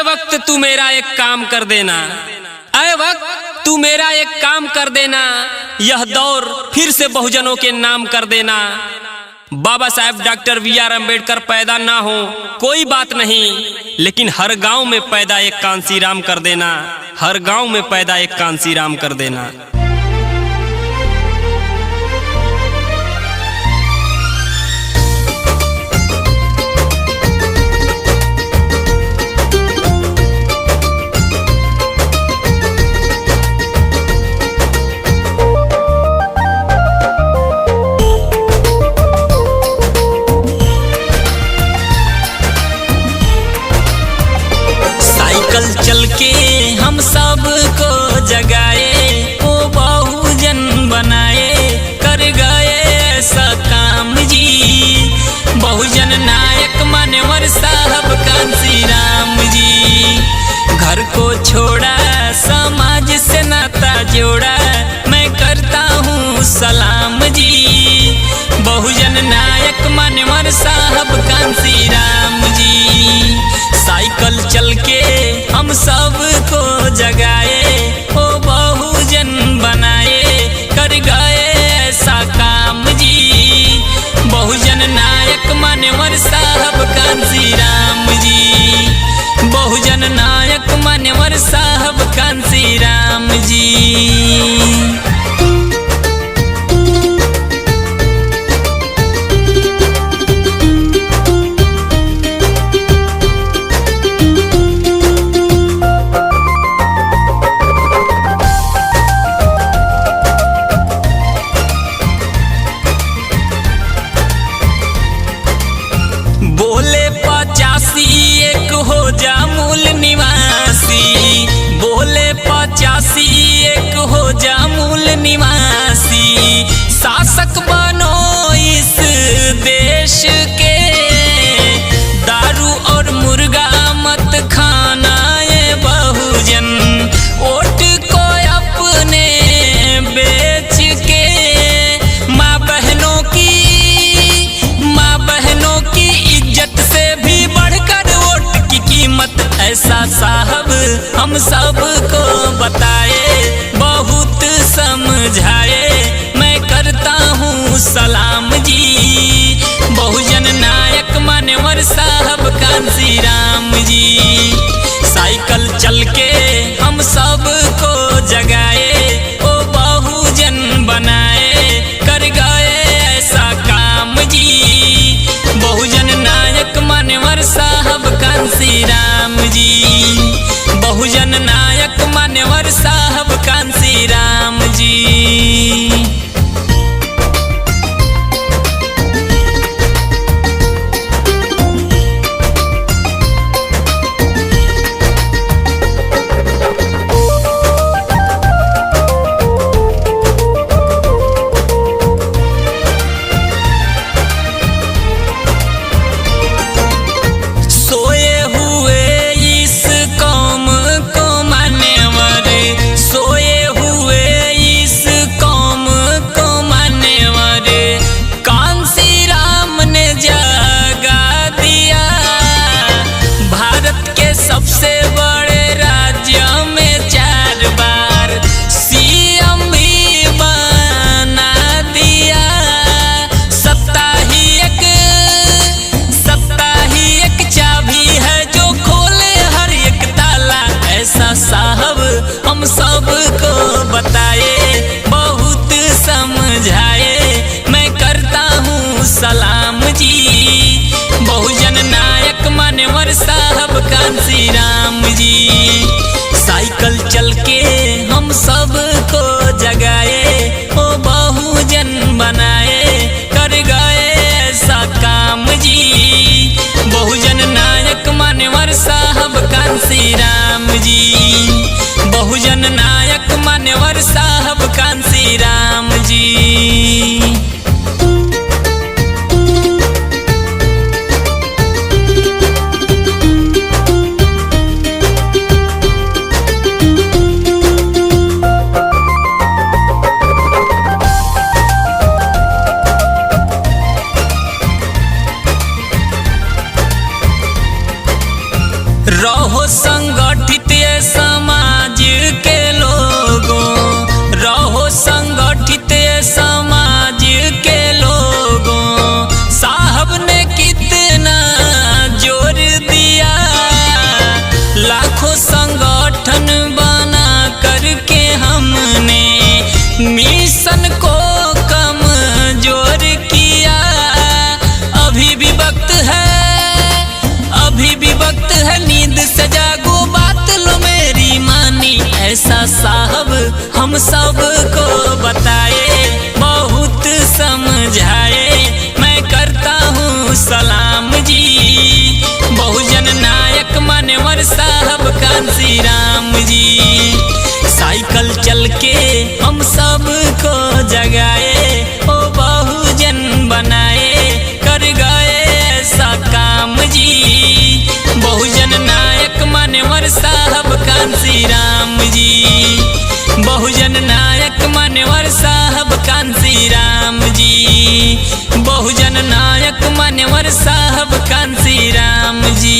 वक्त तू मेरा एक काम कर देना, अय वक्त तू मेरा एक काम कर देना, यह दौर फिर से बहुजनों के नाम कर देना। बाबा साहेब डॉक्टर BR अम्बेडकर पैदा ना हो कोई बात नहीं, लेकिन हर गांव में पैदा एक कांसी राम कर देना, हर गांव में पैदा एक कांसी राम कर देना। चल के हम सबको जगाए, ओ बहुजन बनाए, कर गए ऐसा काम जी। बहुजन नायक मान्यवर साहब कांसी राम जी। घर को छोड़ा समाज से नाता जोड़ा, मैं करता हूँ सलाम जी। बहुजन नायक मान्यवर साहब कांसी राम जी। साइकिल चल के हम सबको जगाए, ओ बहुजन बनाए, कर गए ऐसा काम जी। बहुजन नायक मान्यवर साहब कांसी राम जी। बहुजन नायक मान्यवर साहब कांसी राम जी। बोले 85 एक हो जा मूल निवासी, बोले 85 एक हो जा मूल निवासी। शासक बनो इस देश के, दारू और मुर्गा मत खाना ये बहुजन। वोट को अपने बेच के माँ बहनों की इज्जत से भी बढ़कर वोट की कीमत, ऐसा साहब हम सबको बताए, बहुत समझाए, मैं करता हूँ सलाम जी। बहुजन नायक मान्यवर साहब कांसी राम जी। साइकिल चल के हम सबको जगाए, ओ बहुजन बनाए, कर गए ऐसा काम जी। बहुजन नायक मान्यवर साहब कांसी राम जी। बहुजन नायक मान्यवर साहब कांसी राम जी। साहब हम सबको बताए, बहुत समझाए, मैं करता हूँ सलाम जी। बहुजन नायक मान्यवर साहब कांसी राम जी। साइकिल चल के हम सबको जगाए, ओ बहुजन बनाए, कर गए ऐसा काम जी। बहुजन नायक मान्यवर साहब कांसी राम जी। बहुजन नायक मान्यवर साहब कांसी राम जी। रहो रहो संगठित समाज के लोगों, रहो संगठित समाज के लोगों। साहब ने कितना जोर दिया, लाखों संगठन बना करके हमने मिशन को कमजोर किया। अभी भी वक्त है, अभी भी वक्त है, नींद से जागो, बात लो मेरी मानी। ऐसा साहब हम सबको बताए, बहुत समझाए। मैं करता हूँ सलाम जी बहुजन नायक मान्यवर साहब कांसी राम जी। साइकिल चल के हम सबको जगाए, ओ बहुजन बनाए, कर गए ऐसा काम जी बहुजन नायक मान्यवर साहब कांसी राम जी। बहुजन नायक मान्यवर साहब कांसी राम जी। बहुजन नायक मान्यवर साहब कांसी राम जी।